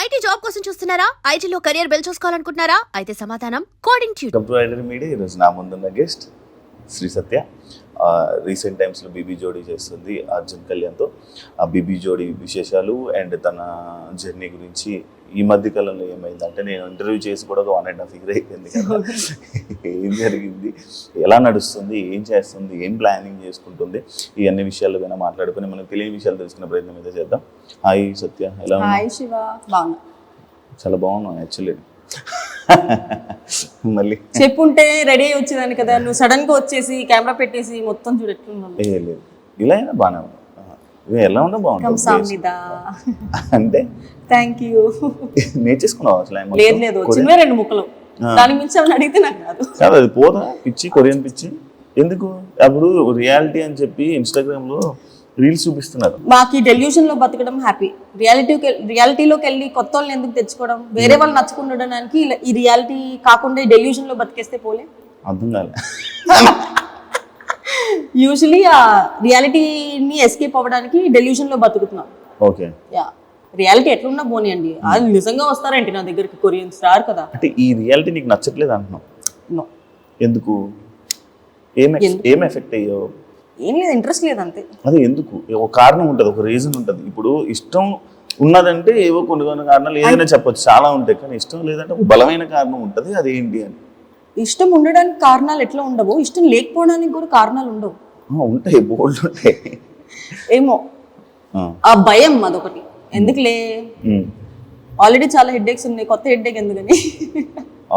IT job కోసం చూస్తున్నారా? ఐటీలో కెరియర్ బిల్డ్ చూసుకోవాలనుకుంటున్నారా? అయితే సమాధానం కోడింగ్ ట్యూటర్. కంప్యూటర్ మీడియా ఈరోజు నా ముందున్న గెస్ట్ శ్రీ సత్య. రీసెంట్ టైమ్స్లో బీబీ జోడీ చేస్తుంది అర్జున్ కళ్యాణ్తో. ఆ బీబీ జోడీ విశేషాలు అండ్ తన జర్నీ గురించి ఈ మధ్య కాలంలో ఏమైందంటే, నేను ఇంటర్వ్యూ చేసి కూడా ఒక 1.5 year అయిపోయింది కదా. ఏం జరిగింది, ఎలా నడుస్తుంది, ఏం చేస్తుంది, ఏం ప్లానింగ్ చేసుకుంటుంది, ఈ అన్ని విషయాలు పైన మాట్లాడుకుని మనకు తెలియని విషయాలు తెలుసుకునే ప్రయత్నం అయితే చేద్దాం. హాయ్ సత్య, ఎలా ఉన్నా? హాయ్ శివ, బాగున్నా. చాలా బాగున్నాను యాక్చువల్లీ. మళ్ళీ చెప్పుంటే రెడీ అయ్యి వచ్చేదాన్ని కదా, నువ్వు సడన్ గా వచ్చేసి కెమెరా పెట్టేసి మొత్తం చూడెట్లున్నాను. లేదు, ఇలా అయినా బాగానే ఉంది. ఎలా ఉన్నా బాగుంటుంది అంటే థ్యాంక్ యూ. నేర్చేసుకున్నావు అసలు? లేదు, వచ్చినవే 2 ముక్కలు, దానికి మించి ఏమైనా అడిగితే నాకు రాదు. కాదు, అది పోదా పిచ్చి, కొరియన్ పిచ్చి ఎందుకు? అప్పుడు రియాలిటీ అని చెప్పి ఇన్స్టాగ్రామ్ లో రీల్స్ చూపిస్తున్నారు. మాకు ఈ డెల్యూషన్ లో బతకడం హ్యాపీ. రియాలిటీలోకి వెళ్ళి కొత్త వాళ్ళని ఎందుకు తెచ్చుకోవడం, వేరే వాళ్ళు నచ్చుకుండడానికి ఈ రియాలిటీ కాకుండా ఈ డెల్యూషన్ లో బతికేస్తే పోలే. అర్థం కాలే. యూజువలీ ఆ రియాలిటీని ఎస్కేప్ అవ్వడానికి డెల్యూషన్ లో బతుకుతున్నాం. ఓకే, యా, రియాలిటీ ఎట్లున్నా పోనీయండి, అది నిజంగా వస్తారేంటి నా దగ్గరికి? కొరియన్ స్టార్ కదా. అంటే ఈ రియాలిటీ నీకు నచ్చట్లేదు అంటున్నావు? నో. ఎందుకు? ఏం ఎఫెక్ట్ అయ్యో? ఏం లేదు, ఇంట్రెస్ట్ లేదు అంతే. అదే ఎందుకు? ఒక కారణం ఉంటుంది, ఒక రీజన్ ఉంటుంది. ఇప్పుడు ఇష్టం ఉన్నదంటే ఏవో కొన్ని కారణాలు ఏదైనా చెప్పొచ్చు, చాలా ఉంటాయి. కానీ ఇష్టం లేదంటే ఒక బలమైన కారణం ఉంటుంది, అది ఏంటి అని. ఇష్టం ఉండడానికి కారణాలు ఎట్లా ఉండవు, ఇష్టం లేకపోవడానికి కూడా కారణాలు ఉండవు. ఉంటాయి, బోల్డ్ ఉంటాయి. ఏమో ఆ భయం అదొకటి. ఎందుకులే, ఆల్రెడీ చాలా హెడ్ఏక్స్ ఉన్నాయి, కొత్త హెడ్ఏక్ ఎందుకని.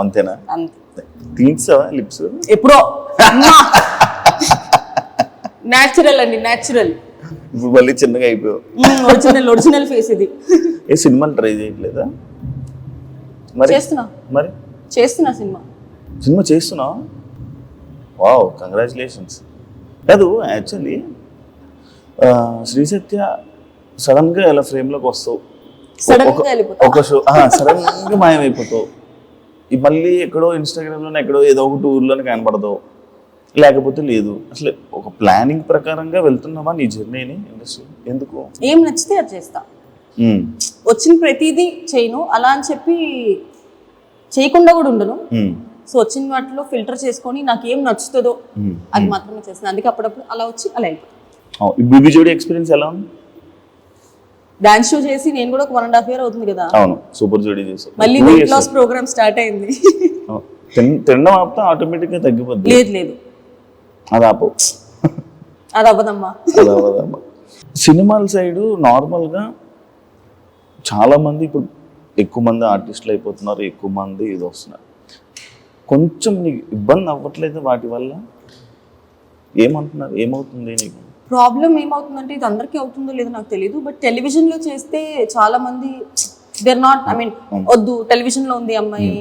అంతేనా? అంతే. తీర్చావా లిప్స్? ఎప్పుడో. న్యాచురల్ అండి, న్యాచురల్. ఇప్పుడు మళ్ళీ చిన్నగా అయిపోయావు. ఒరిజినల్ ఫేస్ ఇది. ఏ సినిమాలు ట్రై చేయట్లేదా? మరి చేస్తున్నా సినిమా చేస్తున్నావా? Wow, congratulations. కాదు, యాక్చువల్లీ శ్రీ సత్య సడన్ గా ఎలా ఫ్రేమ్ లోకి వస్తావు, ఒక షో సడన్ గా మాయమైపోతావు, మళ్ళీ ఎక్కడో ఇన్స్టాగ్రామ్ లోనే ఎక్కడో ఏదో ఒక టూర్లోనే కనపడతావు, లేకపోతే లేదు. అసలు ఒక ప్లానింగ్ ప్రకారంగా వెళ్తున్నావా నీ జర్నీని ఇండస్ట్రీ? ఎందుకు? ఏం నచ్చితే అది చేస్తా. వచ్చిన ప్రతిదీ చేయను అలా అని చెప్పి చేయకుండా కూడా ఉండను. సో వచ్చిన వాటిలో ఫిల్టర్ చేసుకొని నాకు ఏం నచ్చుతుందో అది మాత్రమే చేస్తాను. అందుకే అప్పుడప్పుడు అలా వచ్చి అలా అయిపోతుంది. బీబీ జోడీ ఎక్స్పీరియన్స్ ఎలా ఉంది? డాన్స్ షో చేసి నేను కూడా ఒక 1.5 year అవుతుంది కదా. అవును, సూపర్ జోడీ చేసావు. మళ్ళీ వెయిట్ లాస్ ప్రోగ్రామ్ స్టార్ట్ అయింది. తినడం ఆపితే ఆటోమేటిక్ గా తగ్గిపోద్ది. లేదు, అది ఆపవు, అది అవ్వదమ్మా. సినిమాల సైడ్ నార్మల్గా చాలా మంది ఇప్పుడు ఎక్కువ మంది ఆర్టిస్టులు అయిపోతున్నారు, ఎక్కువ మంది ఇది వస్తున్నారు. కొంచెం నీకు ఇబ్బంది అవ్వట్లేదు వాటి వల్ల? ఏమంటున్నారు, ఏమవుతుంది నీకు ప్రాబ్లం? ఏమవుతుందంటే ఇది అందరికీ అవుతుందో లేదో నాకు తెలియదు, బట్ టెలివిజన్ లో చేస్తే చాలా మంది దేర్ నాట్, ఐ మీన్ వద్దు టెలివిజన్ లో ఉంది అమ్మాయి,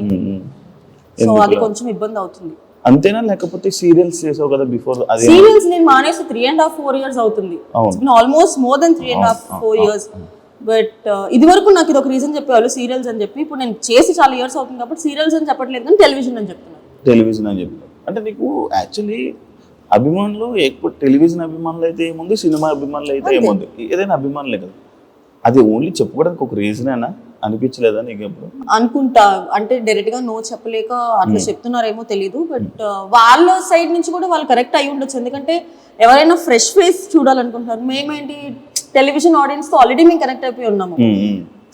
సో అది కొంచెం ఇబ్బంది అవుతుంది. అంతేనా? లేకపోతే సీరియల్స్ చేసావు కదా బిఫోర్? సీరియల్స్ నేను మానేసి 3.5-4 years అవుతుంది. Almost more than 3.5-4 years. But ఇది వరకు నాకు ఇది ఒక రీజన్ చెప్పేవాళ్ళు సీరియల్స్ అని చెప్పి. ఇప్పుడు నేను చేసి చాలా ఇయర్స్ అవుతుంది కాబట్టి సీరియల్స్ అని చెప్పట్లేదు, కానీ టెలివిజన్ అని చెప్తున్నాను. టెలివిజన్ అని చెప్పినారు అంటే నీకు యాక్చువల్లీ అభిమానులు ఎక్కువ టెలివిజన్ అభిమానులు అయితే ఏముంది, సినిమా అభిమానులు అయితే ఏముంది, ఏదైనా అభిమానులే కదా. అది ఓన్లీ చెప్పుకోవడానికి ఒక రీజన్ అయినా అనిపించలేదా నీకు ఎప్పుడు? అనుకుంటా, అంటే డైరెక్ట్ గా నో చెప్పలేక అట్లా చెప్తున్నారేమో తెలీదు. బట్ వాళ్ళ సైడ్ నుంచి కూడా వాళ్ళు కరెక్ట్ అయి ఉండొచ్చు. ఎందుకంటే ఎవరైనా ఫ్రెష్ ఫేస్ చూడాలనుకుంటున్నారు. మేమేంటి టెలివిజన్ ఆడియన్స్ తో ఆల్రెడీ మేము కనెక్ట్ అయిపోయి ఉన్నాము.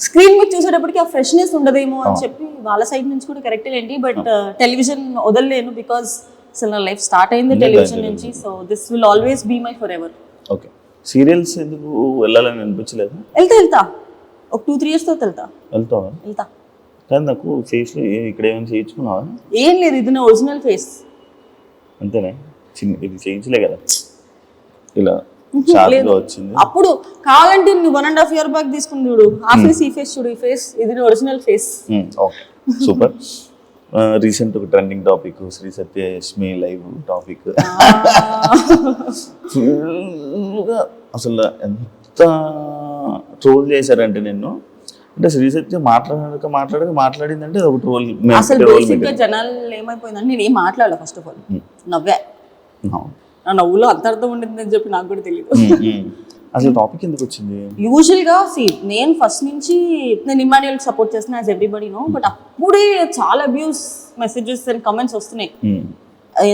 స్క్రీన్ మీద చూసేటప్పటికి ఆ ఫ్రెష్నెస్ ఉండదేమో అని చెప్పి వాళ్ళ సైడ్ నుంచి కూడా కరెక్ట్ ఏంటి. బట్ టెలివిజన్ వదలలేను, బికాస్ అసలు నా లైఫ్ స్టార్ట్ అయింది టెలివిజన్ నుంచి. So this will always be my forever. Okay, serials ఎందుకు వెళ్ళాలని అనిపించలేదు? వెళ్తా ఒక 2-3 years తో వెళ్తా. కానీ నాకు ఫేస్ ఇక్కడ ఏమైనా చేయించుకున్నావా? ఏం లేదు, ఇది నా ఒరిజినల్ ఫేస్. అంతేనా? ఇది చేయించలే కదా, ఇలా వచ్చింది. అప్పుడు కావాలంటే నువ్వు 1.5 year బ్యాక్ తీసుకుని చూడు, ఆ ఫేస్ ఈ ఫేస్ చూడు, ఈ ఫేస్ ఇది original face. Okay, super. Recent ఒక ట్రెండింగ్ టాపిక్ శ్రీ సత్య యష్మి లైవ్ టాపిక్. అసలు ఎంత ట్రోల్ చేశారంటే నిన్ను, అంటే శ్రీ సత్య మాట్లాడిందంటే అది ఒక ట్రోల్. అసలు బేసిక్గా జనాలు ఏమైపోయిందంటే నేను ఏం మాట్లాడలే. ఫస్ట్ ఆఫ్ ఆల్ నవ్వా, నా నవ్వులో అంత అర్థం ఉండిందని చెప్పి నాకు కూడా తెలియదు. అసలు టాపిక్ ఎందుకు వచ్చింది? యూజువల్ గా నేను ఫస్ట్ నుంచి నేను ఇమాన్యుయల్ సపోర్ట్ చేస్తున్నా యాజ్ ఎవ్రీబడి నో, బట్ అప్పుడే చాలా అబ్యూస్ మెసేజెస్ అండ్ కమెంట్స్ వస్తున్నాయి.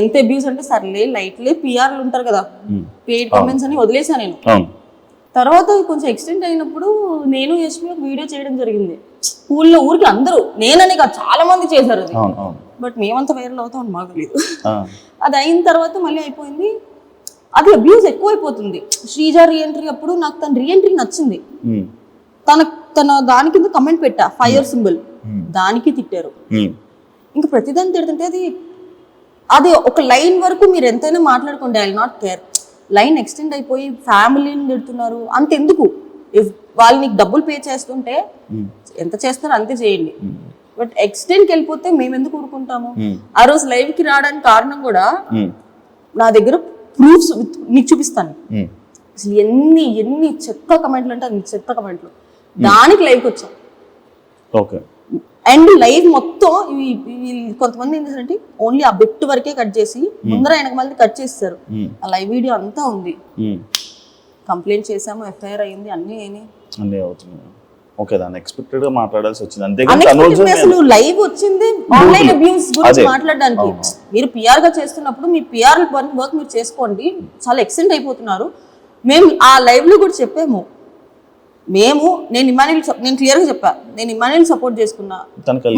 ఎంత అబ్యూస్ అంటే సర్లే లైట్లే పిఆర్లు ఉంటారు కదా, పెయిడ్ కమెంట్స్ అని వదిలేసా నేను. తర్వాత కొంచెం ఎక్స్టెండ్ అయినప్పుడు నేను యశ్మి ఒక వీడియో చేయడం జరిగింది స్కూల్లో. ఊరికి అందరూ, నేనని కాదు చాలా మంది చేశారు అది, బట్ మేమంతా వైరల్ అవుతాం అని మాకు తెలియదు. అది అయిన తర్వాత మళ్ళీ అయిపోయింది. అది అబ్యూస్ ఎక్కువైపోతుంది. శ్రీజ రీఎంట్రీ అప్పుడు నాకు తన రీఎంట్రీ నచ్చింది. తన దాని కింద కమెంట్ పెట్టా ఫైర్ సింబల్, దానికి తిట్టారు. ఇంకా ప్రతిదాన్ని తిడుతుంటే అది ఒక లైన్ వరకు మీరు ఎంతైనా మాట్లాడుకోండి, I will not care. Line extend అయిపోయి ఫ్యామిలీని తిడుతున్నారు, అంతెందుకు? ఇఫ్ వాళ్ళు నీకు డబ్బులు పే చేస్తుంటే ఎంత చేస్తారో అంతే చేయండి, బట్ ఎక్స్టెండ్కి వెళ్ళిపోతే మేము ఎందుకు ఊరుకుంటాము? ఆ రోజు లైవ్ కి రావడానికి కారణం కూడా నా దగ్గర ప్రూఫ్స్ నీకు చూపిస్తాను. అసలు ఎన్ని చెత్త కమెంట్లు అంటే అన్ని చెత్త కమెంట్లు, దానికి లైవ్కి వచ్చాం. అండ్ లైవ్ మొత్తం కొంతమంది ఏం చేశారంటే ఓన్లీ ఆ బిట్ వరకే కట్ చేసి ముందర వెనక మళ్ళీ కట్ చేస్తారు. ఆ లైవ్ వీడియో అంతా ఉంది. కంప్లైంట్ చేసాము, ఎఫ్ఐఆర్ అయింది, అన్ని అవుతున్నాయి. ఓకే, దాన్ని ఎక్స్పెక్టెడ్ గా మాట్లాడాల్సి వచ్చింది. అంతే అసలు లైవ్ వచ్చింది ఆన్లైన్ అబ్యూస్ గురించి మాట్లాడడానికి. మీరు పిఆర్ గా చేస్తున్నప్పుడు మీ పిఆర్ వర్క్ మీరు చేసుకోండి, చాలా ఎక్స్టెండ్ అయిపోతున్నారు. మేము ఆ లైవ్ లో కూడా చెప్పాము, నేను క్లియర్ గా చెప్పా, నేను ఇమాన్యుయల్ సపోర్ట్ చేసుకున్నా,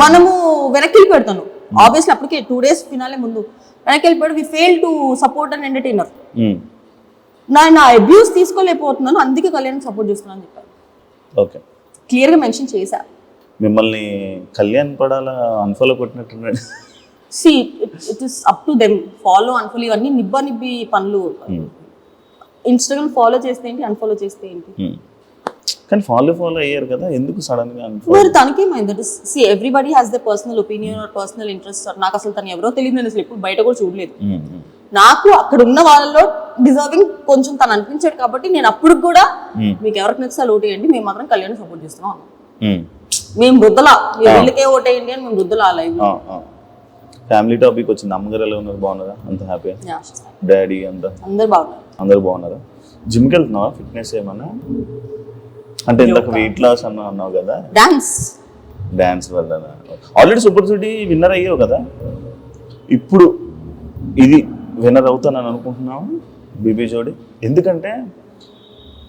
మనము వెనక్కి వెళ్ళిపెడతాను. ఆబ్వియస్లీ అప్పటికే 2 days ఫినాలే ముందు వెనక్కి వెళ్ళిపోయాడు. We fail to support and entertainer. నా అబ్యూస్ తీసుకోలేకపోతున్నాను, అందుకే కళ్యాణ్ సపోర్ట్ చేస్తున్నాను అని చెప్పాను. ఓకే, క్లియర్ గా మెన్షన్ చేశా. మిమ్మల్ని కళ్యాణ్ పడాలా అన్ఫాలో కొట్టినట్టున్నాడు. It is up to them. Follow unfollow ఇవన్నీ నిబ్బి పనులు. ఇన్స్టాగ్రామ్ ఫాలో చేస్తే ఏంటి, అన్ఫాలో చేస్తే ఏంటి? కానీ ఫాలో అయ్యారు కదా, ఎందుకు సడన్ గా? మరి తనకేమైంది? Everybody has the personal opinion or personal interest. నాకు అసలు తను ఎవరో తెలియదు, నేను అసలు ఎప్పుడు బయట కూడా చూడలేదు. నాకు అక్కడ ఉన్న వాళ్ళలో డిజర్వింగ్ కొంచెం తను అనిపించాడు కాబట్టి నేను అప్పుడు కూడా మీకు ఎవరికి నచ్చితే ఓటేయండి, మేము మాత్రం కళ్యాణ్ సపోర్ట్ చేస్తున్నాం. మేము వృద్ధలా వీళ్ళకే ఓటేయండి అని మేము వృద్ధలా లైవ్. ఫ్యామిలీ టాపిక్ వచ్చింది. అమ్మగారు ఎలా ఉన్నారు? బాగున్నారా? అంత హ్యాపీ? డాడీ అందరు బాగున్నారా? జిమ్కి వెళ్తున్నావా? ఫిట్నెస్ ఏమన్నా? అంటే ఇందాక వెయిట్ లాస్ అన్నావు కదా, డాన్స్ వల్ల. ఆల్రెడీ సూపర్ సిటీ విన్నర్ అయ్యావు కదా, ఇప్పుడు ఇది విన్నర్ అవుతానని అనుకుంటున్నావు బీబీ జోడి? ఎందుకంటే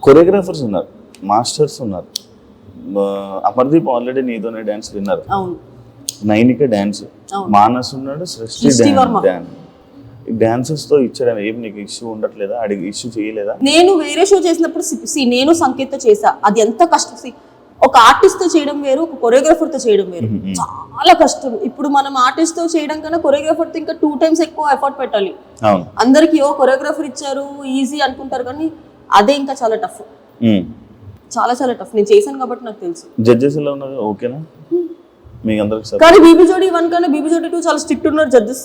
కొరియోగ్రాఫర్స్ ఉన్నారు, మాస్టర్స్ ఉన్నారు. అమర్దీప్ ఆల్రెడీ నీతోనే dance winner, Nainika dance, Manas ఉన్నాడు, సృష్టి డాన్స్. డాన్సర్స్ తో ఇచ్చడం ఏం నీకు ఇష్యూ ఉండట్లేదా? అడిగి ఇష్యూ చేయలేదా? నేను వేరే షో చేసినప్పుడు నేను సంకేత్ చేసా, అది ఎంత కష్టం. ఒక ఆర్టిస్ట్ తో చేయడం వేరు, ఒక కొరియోగ్రాఫర్ తో చేయడం వేరు, చాలా కష్టం. ఇప్పుడు మనం ఆర్టిస్ట్ తో చేయడం కన్నా కొరియోగ్రాఫర్ తో ఇంకా 2 times ఎక్కువ ఎఫర్ట్ పెట్టాలి. అందరికి కొరియోగ్రాఫర్ ఇచ్చారు ఈజీ అనుకుంటారు, కానీ అదే ఇంకా చాలా టఫ్, చాలా టఫ్. నేను చేశాను కాబట్టి నాకు తెలుసు. జడ్జెస్ ఎలా ఉన్నారు? ఓకేనా మీకు అందరికి? కానీ బీబీ జోడి 1 కన్నా బీబీ జోడి 2 చాలా స్ట్రిక్ట్ ఉన్నారు జడ్జెస్.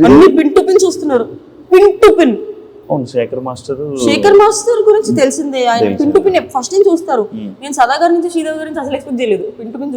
అన్ని పిన్ టు పిన్ చూస్తున్నారు, pin to pin. Shekhar master గురించి తెలిసిందే, ఆయన పిన్ టు పిన్ ఫస్ట్ నుంచి చూస్తారు. నేను సదా గారి నుంచి శ్రీదేవి గారి నుంచి అసలు ఎక్స్పెక్ట్ చేయలేదు, పిన్ టు పిన్ చూస్తారు.